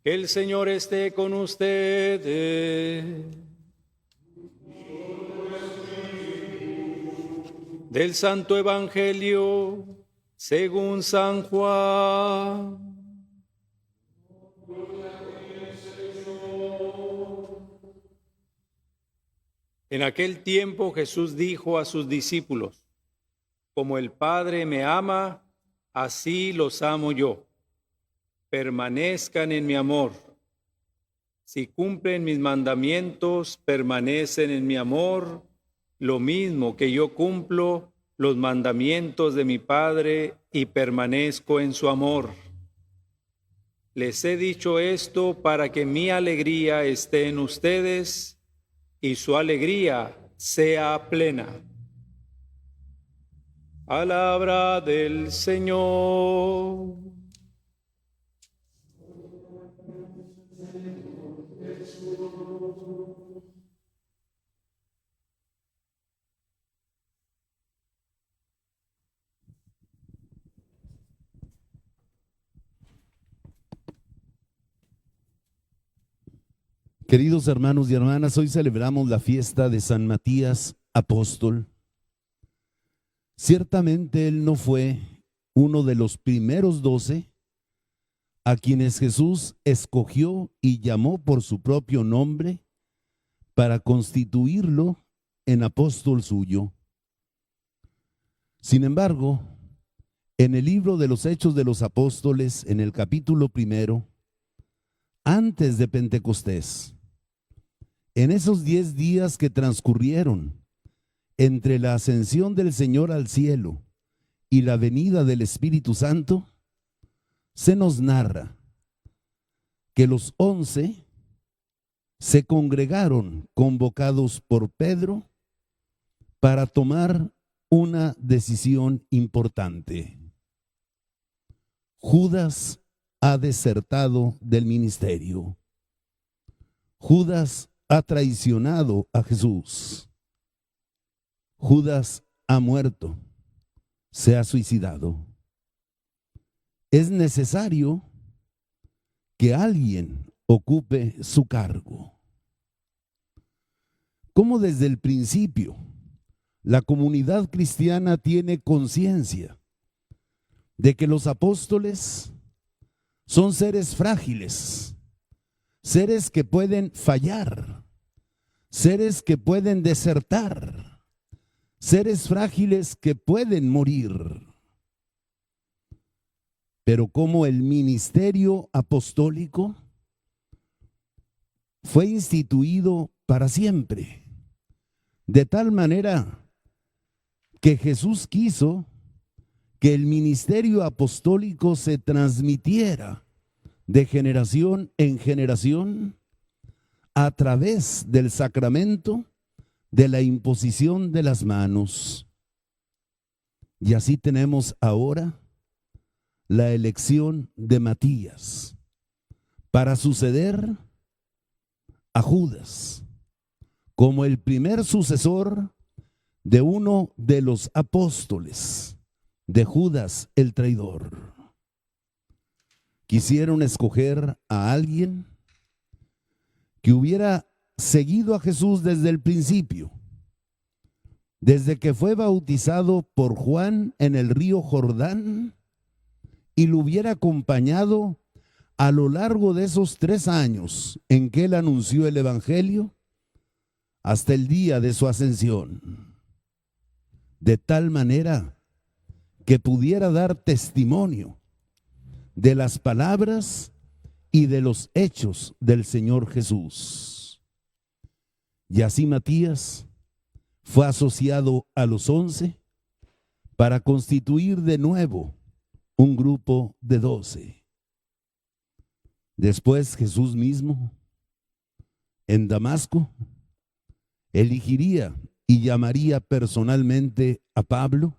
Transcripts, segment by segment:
Que el Señor esté con ustedes. Del Santo Evangelio según San Juan. En aquel tiempo Jesús dijo a sus discípulos: como el Padre me ama, así los amo yo. Permanezcan en mi amor. Si cumplen mis mandamientos, permanecen en mi amor, lo mismo que yo cumplo los mandamientos de mi Padre y permanezco en su amor. Les he dicho esto para que mi alegría esté en ustedes y su alegría sea plena. Palabra del Señor. Queridos hermanos y hermanas, hoy celebramos la fiesta de San Matías Apóstol. Ciertamente él no fue uno de los primeros 12 a quienes Jesús escogió y llamó por su propio nombre para constituirlo en apóstol suyo. Sin embargo, en el libro de los Hechos de los Apóstoles, en el capítulo 1, antes de Pentecostés, en esos 10 días que transcurrieron entre la ascensión del Señor al cielo y la venida del Espíritu Santo, se nos narra que los 11 se congregaron convocados por Pedro para tomar una decisión importante. Judas ha desertado del ministerio. Judas ha traicionado a Jesús. Judas ha muerto, se ha suicidado. Es necesario que alguien ocupe su cargo. Como desde el principio la comunidad cristiana tiene conciencia de que los apóstoles son seres frágiles, seres que pueden fallar, seres que pueden desertar, seres frágiles que pueden morir. Pero como el ministerio apostólico fue instituido para siempre, de tal manera que Jesús quiso que el ministerio apostólico se transmitiera de generación en generación a través del sacramento de la imposición de las manos. Y así tenemos ahora la elección de Matías para suceder a Judas como el primer sucesor de uno de los apóstoles, de Judas el traidor. Quisieron escoger a alguien que hubiera seguido a Jesús desde el principio, desde que fue bautizado por Juan en el río Jordán, y lo hubiera acompañado a lo largo de esos 3 años en que él anunció el evangelio hasta el día de su ascensión, de tal manera que pudiera dar testimonio de las palabras y de los hechos del Señor Jesús. Y así Matías fue asociado a los 11 para constituir de nuevo un grupo de 12. Después Jesús mismo, en Damasco, elegiría y llamaría personalmente a Pablo,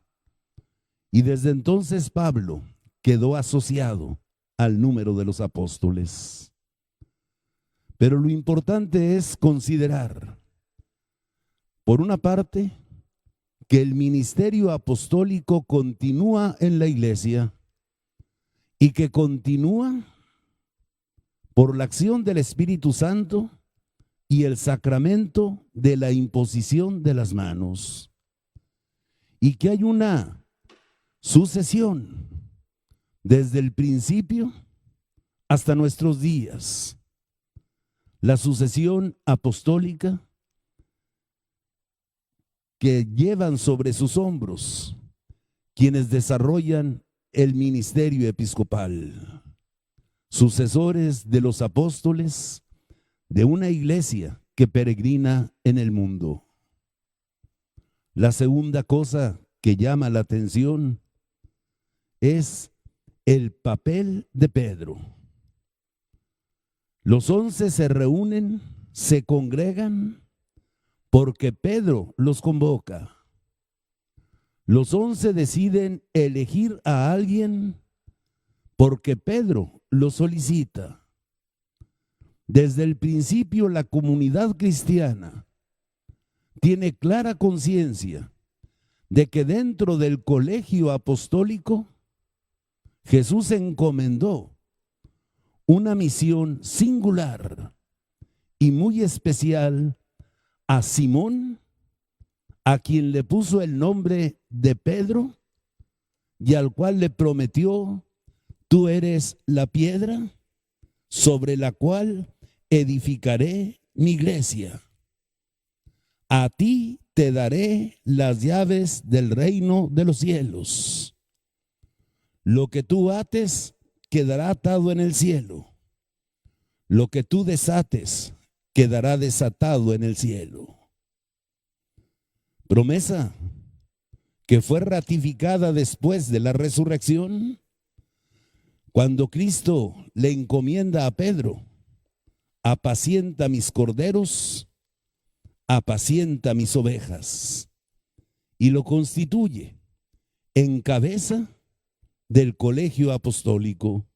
y desde entonces Pablo quedó asociado al número de los apóstoles. Pero lo importante es considerar, por una parte, que el ministerio apostólico continúa en la iglesia y que continúa por la acción del Espíritu Santo y el sacramento de la imposición de las manos. Y que hay una sucesión desde el principio hasta nuestros días. La sucesión apostólica que llevan sobre sus hombros quienes desarrollan el ministerio episcopal, sucesores de los apóstoles de una iglesia que peregrina en el mundo. La segunda cosa que llama la atención es el papel de Pedro. Los 11 se reúnen, se congregan, porque Pedro los convoca. Los 11 deciden elegir a alguien porque Pedro lo solicita. Desde el principio, la comunidad cristiana tiene clara conciencia de que dentro del colegio apostólico Jesús encomendó una misión singular y muy especial a Simón, a quien le puso el nombre de Pedro y al cual le prometió: tú eres la piedra sobre la cual edificaré mi iglesia. A ti te daré las llaves del reino de los cielos. Lo que tú ates quedará atado en el cielo. Lo que tú desates quedará desatado en el cielo. Promesa que fue ratificada después de la resurrección, cuando Cristo le encomienda a Pedro: apacienta mis corderos, apacienta mis ovejas, y lo constituye en cabeza del colegio apostólico.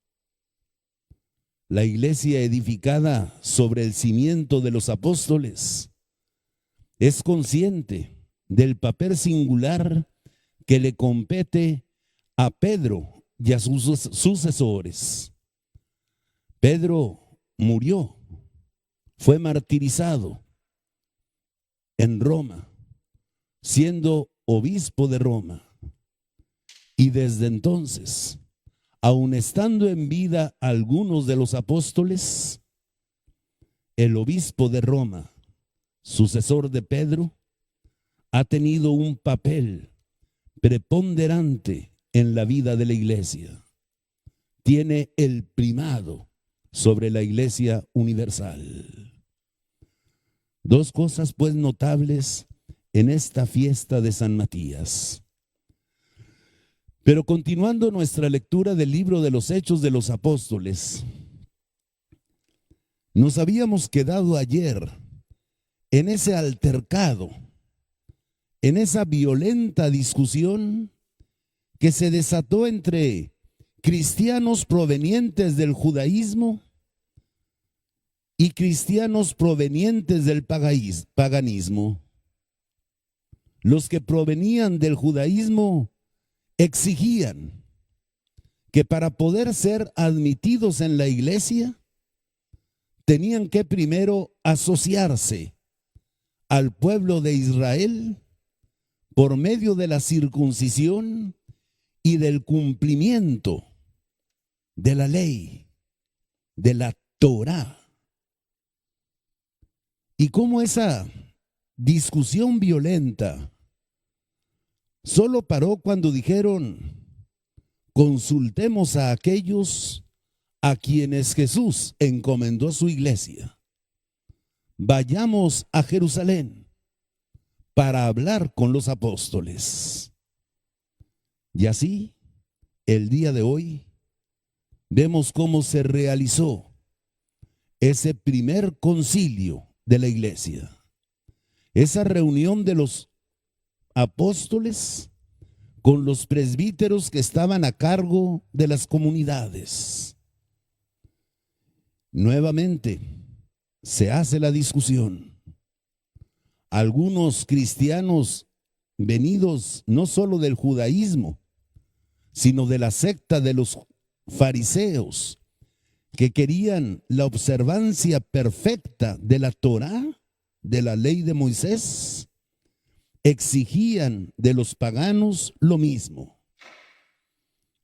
La iglesia edificada sobre el cimiento de los apóstoles es consciente del papel singular que le compete a Pedro y a sus sucesores. Pedro murió, fue martirizado en Roma, siendo obispo de Roma. Y desde entonces, aun estando en vida algunos de los apóstoles, el obispo de Roma, sucesor de Pedro, ha tenido un papel preponderante en la vida de la iglesia. Tiene el primado sobre la iglesia universal. Dos cosas pues notables en esta fiesta de San Matías. Pero continuando nuestra lectura del libro de los Hechos de los Apóstoles, nos habíamos quedado ayer en ese altercado, en esa violenta discusión que se desató entre cristianos provenientes del judaísmo y cristianos provenientes del paganismo. Los que provenían del judaísmo exigían que para poder ser admitidos en la iglesia tenían que primero asociarse al pueblo de Israel por medio de la circuncisión y del cumplimiento de la ley, de la Torá. Y cómo esa discusión violenta solo paró cuando dijeron: consultemos a aquellos a quienes Jesús encomendó su iglesia. Vayamos a Jerusalén para hablar con los apóstoles. Y así, el día de hoy, vemos cómo se realizó ese primer concilio de la iglesia. Esa reunión de los apóstoles con los presbíteros que estaban a cargo de las comunidades. Nuevamente se hace la discusión. Algunos cristianos venidos no solo del judaísmo, sino de la secta de los fariseos, que querían la observancia perfecta de la Torá, de la ley de Moisés, exigían de los paganos lo mismo.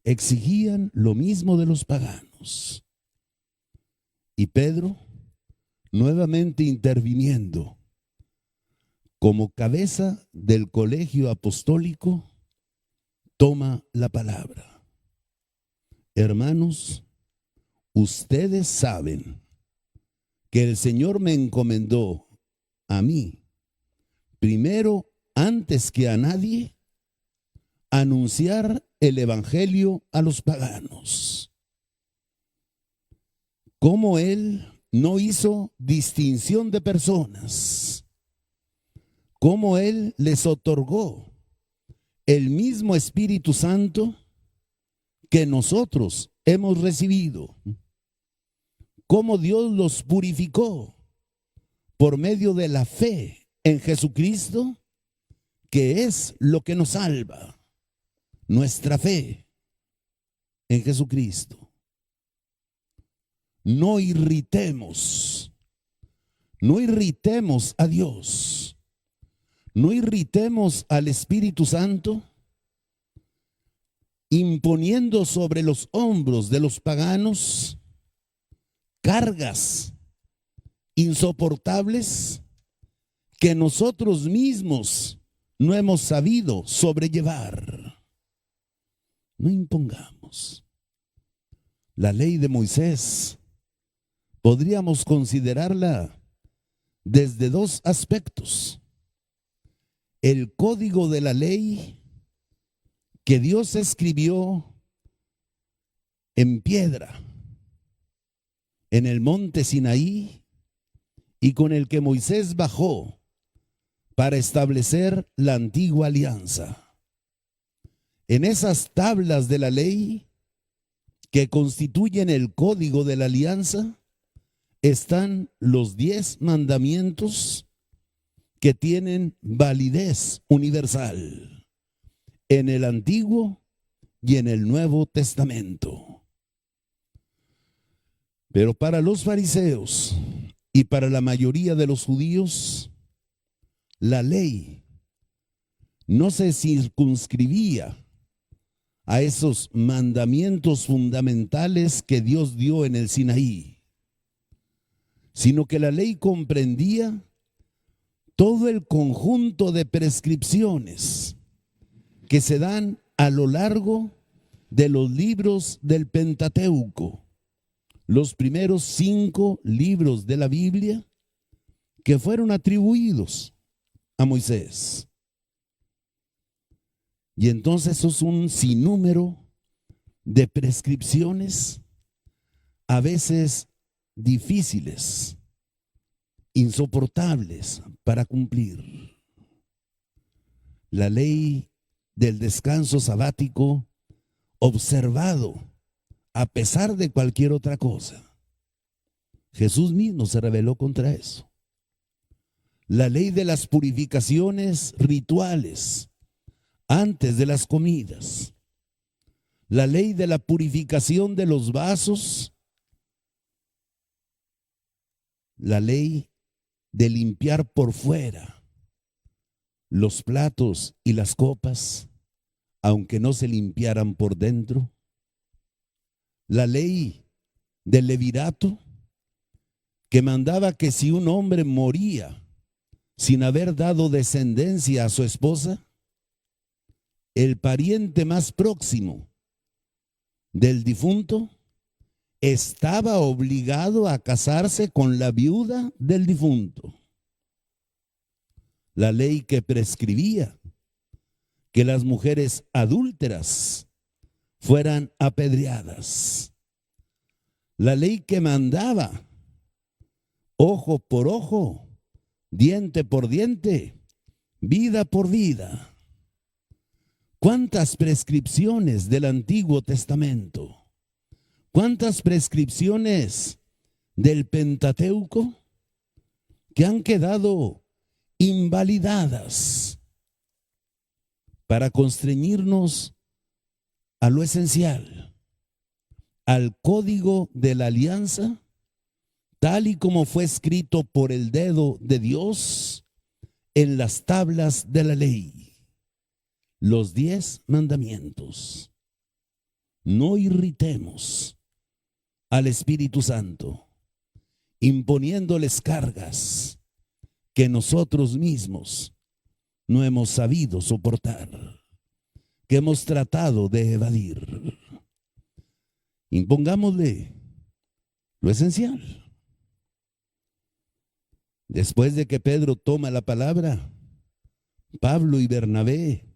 Exigían lo mismo de los paganos. Y Pedro, nuevamente interviniendo como cabeza del colegio apostólico, toma la palabra. Hermanos, ustedes saben que el Señor me encomendó a mí, primero, antes que a nadie, anunciar el evangelio a los paganos. Como Él no hizo distinción de personas, como Él les otorgó el mismo Espíritu Santo que nosotros hemos recibido, como Dios los purificó por medio de la fe en Jesucristo, que es lo que nos salva, nuestra fe en Jesucristo. No irritemos a Dios, no irritemos al Espíritu Santo, imponiendo sobre los hombros de los paganos cargas insoportables que nosotros mismos no hemos sabido sobrellevar. No impongamos. La ley de Moisés podríamos considerarla desde dos aspectos. El código de la ley que Dios escribió en piedra en el monte Sinaí y con el que Moisés bajó para establecer la antigua alianza. En esas tablas de la ley que constituyen el código de la alianza están los 10 mandamientos que tienen validez universal en el Antiguo y en el Nuevo Testamento. Pero para los fariseos y para la mayoría de los judíos, la ley no se circunscribía a esos mandamientos fundamentales que Dios dio en el Sinaí, sino que la ley comprendía todo el conjunto de prescripciones que se dan a lo largo de los libros del Pentateuco, los primeros 5 libros de la Biblia que fueron atribuidos a Moisés. Y entonces eso es un sinnúmero de prescripciones, a veces difíciles, insoportables para cumplir. La ley del descanso sabático observado a pesar de cualquier otra cosa. Jesús mismo se rebeló contra eso. La ley de las purificaciones rituales antes de las comidas. La ley de la purificación de los vasos. La ley de limpiar por fuera los platos y las copas, aunque no se limpiaran por dentro. La ley del levirato, que mandaba que si un hombre moría sin haber dado descendencia a su esposa, el pariente más próximo del difunto estaba obligado a casarse con la viuda del difunto. La ley que prescribía que las mujeres adúlteras fueran apedreadas. La ley que mandaba ojo por ojo, diente por diente, vida por vida. ¿Cuántas prescripciones del Antiguo Testamento? ¿Cuántas prescripciones del Pentateuco que han quedado invalidadas para constreñirnos a lo esencial, al código de la alianza, tal y como fue escrito por el dedo de Dios en las tablas de la ley, los 10 mandamientos. No irritemos al Espíritu Santo, imponiéndoles cargas que nosotros mismos no hemos sabido soportar, que hemos tratado de evadir. Impongámosle lo esencial. Después de que Pedro toma la palabra, Pablo y Bernabé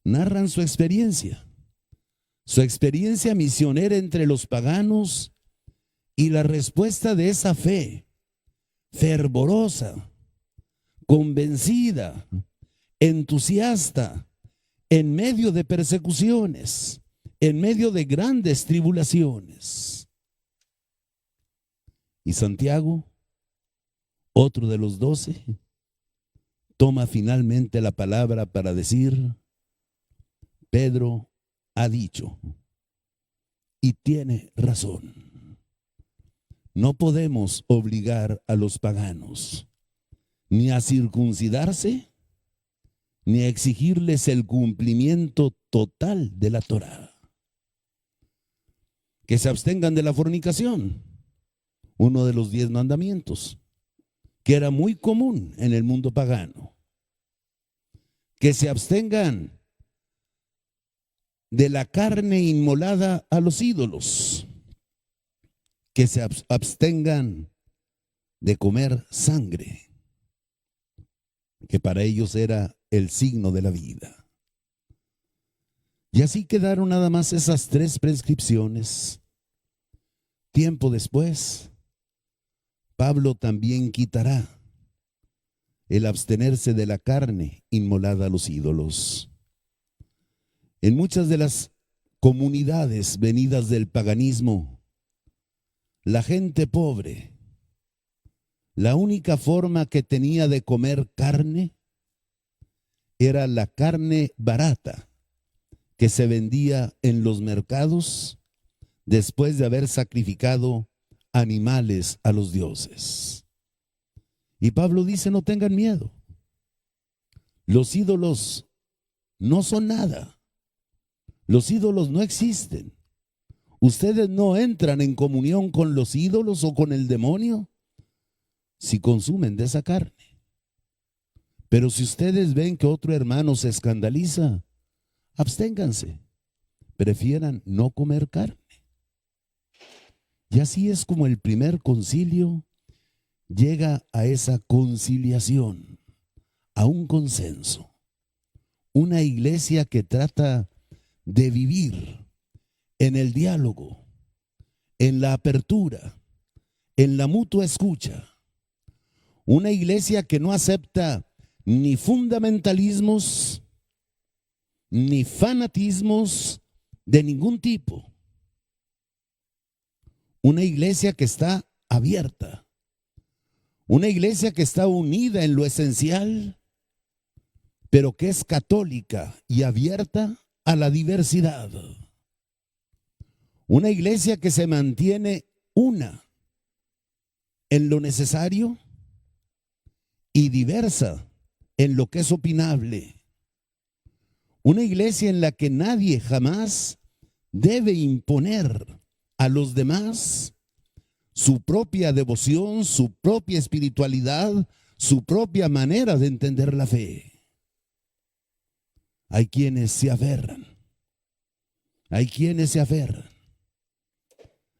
narran su experiencia misionera entre los paganos y la respuesta de esa fe fervorosa, convencida, entusiasta, en medio de persecuciones, en medio de grandes tribulaciones. Y Santiago, otro de los 12, toma finalmente la palabra para decir: Pedro ha dicho, y tiene razón. No podemos obligar a los paganos ni a circuncidarse, ni a exigirles el cumplimiento total de la Torá. Que se abstengan de la fornicación, uno de los 10 mandamientos, que era muy común en el mundo pagano. Que se abstengan de la carne inmolada a los ídolos, que se abstengan de comer sangre, que para ellos era el signo de la vida. Y así quedaron nada más esas 3 prescripciones. Tiempo después, Pablo también quitará el abstenerse de la carne inmolada a los ídolos. En muchas de las comunidades venidas del paganismo, la gente pobre, la única forma que tenía de comer carne era la carne barata que se vendía en los mercados después de haber sacrificado animales a los dioses. Y Pablo dice: no tengan miedo. Los ídolos no son nada. Los ídolos no existen. Ustedes no entran en comunión con los ídolos o con el demonio si consumen de esa carne. Pero si ustedes ven que otro hermano se escandaliza, absténganse. Prefieran no comer carne. Y así es como el primer concilio llega a esa conciliación, a un consenso. Una iglesia que trata de vivir en el diálogo, en la apertura, en la mutua escucha. Una iglesia que no acepta ni fundamentalismos, ni fanatismos de ningún tipo. Una iglesia que está abierta. Una iglesia que está unida en lo esencial, pero que es católica y abierta a la diversidad. Una iglesia que se mantiene una en lo necesario y diversa en lo que es opinable. Una iglesia en la que nadie jamás debe imponer a los demás su propia devoción, su propia espiritualidad, su propia manera de entender la fe. Hay quienes se aferran. Hay quienes se aferran.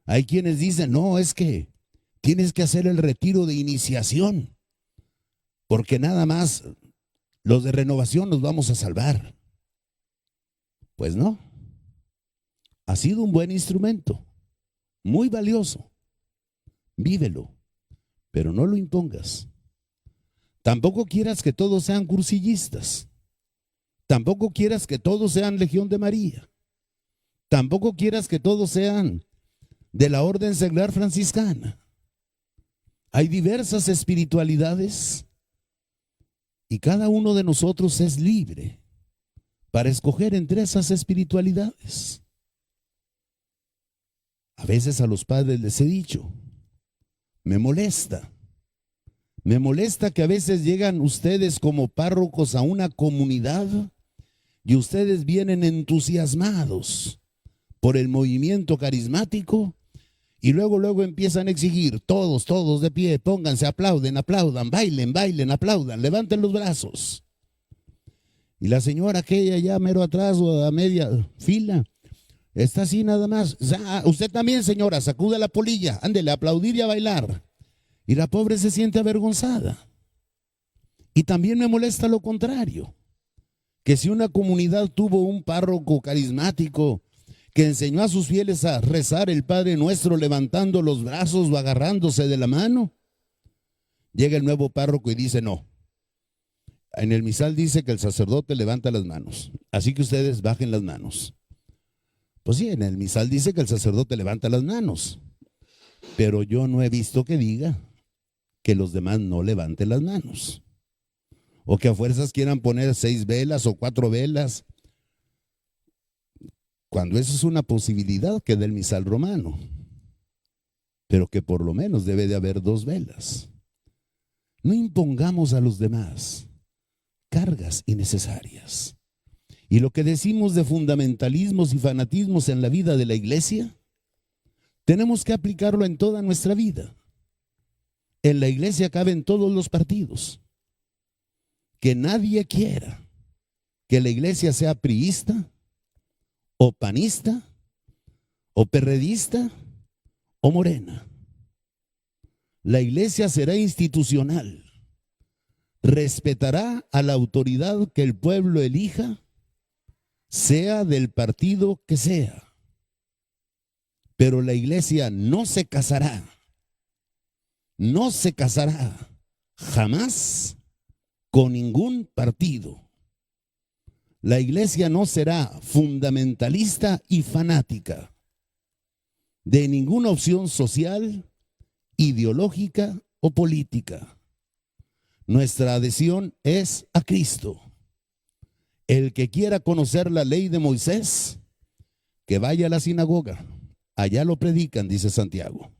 Hay quienes dicen: no, es que tienes que hacer el retiro de iniciación, porque nada más los de renovación nos vamos a salvar. Pues no. Ha sido un buen instrumento, muy valioso. Vívelo, pero no lo impongas. Tampoco quieras que todos sean cursillistas. Tampoco quieras que todos sean Legión de María. Tampoco quieras que todos sean de la Orden Seglar Franciscana. Hay diversas espiritualidades y cada uno de nosotros es libre para escoger entre esas espiritualidades. A veces a los padres les he dicho, me molesta que a veces llegan ustedes como párrocos a una comunidad y ustedes vienen entusiasmados por el movimiento carismático y luego empiezan a exigir, todos de pie, pónganse, aplaudan, bailen, aplaudan, levanten los brazos. Y la señora aquella ya mero atrás o a media fila, está así nada más. Usted también, señora, sacude la polilla, ándele a aplaudir y a bailar. Y la pobre se siente avergonzada. Y también me molesta lo contrario, que si una comunidad tuvo un párroco carismático que enseñó a sus fieles a rezar el Padre Nuestro levantando los brazos o agarrándose de la mano, llega el nuevo párroco y dice no. En el misal dice que el sacerdote levanta las manos, así que ustedes bajen las manos. Pues sí, en el misal dice que el sacerdote levanta las manos, pero yo no he visto que diga que los demás no levanten las manos, o que a fuerzas quieran poner 6 velas o 4 velas, cuando eso es una posibilidad que del misal romano, pero que por lo menos debe de haber 2 velas. No impongamos a los demás cargas innecesarias. Y lo que decimos de fundamentalismos y fanatismos en la vida de la iglesia, tenemos que aplicarlo en toda nuestra vida. En la iglesia caben todos los partidos. Que nadie quiera que la iglesia sea priista, o panista, o perredista, o morena. La iglesia será institucional. Respetará a la autoridad que el pueblo elija, sea del partido que sea. Pero la iglesia no se casará jamás con ningún partido. La iglesia no será fundamentalista y fanática de ninguna opción social, ideológica o política. Nuestra adhesión es a Cristo. El que quiera conocer la ley de Moisés, que vaya a la sinagoga. Allá lo predican, dice Santiago.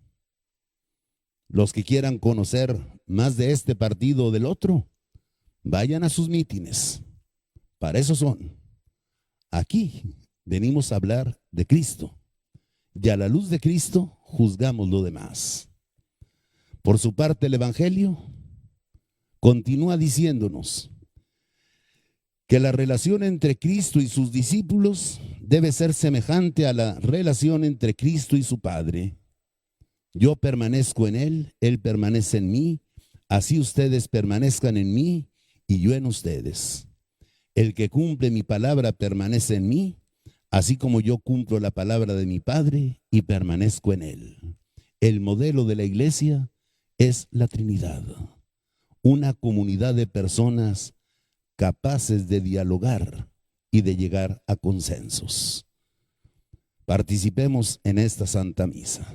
Los que quieran conocer más de este partido o del otro, vayan a sus mítines. Para eso son. Aquí venimos a hablar de Cristo. Y a la luz de Cristo juzgamos lo demás. Por su parte, el Evangelio continúa diciéndonos que la relación entre Cristo y sus discípulos debe ser semejante a la relación entre Cristo y su Padre. Yo permanezco en Él, Él permanece en mí, así ustedes permanezcan en mí y yo en ustedes. El que cumple mi palabra permanece en mí, así como yo cumplo la palabra de mi Padre y permanezco en Él. El modelo de la iglesia es la Trinidad, una comunidad de personas capaces de dialogar y de llegar a consensos. Participemos en esta Santa Misa.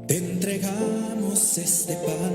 Entregamos este pan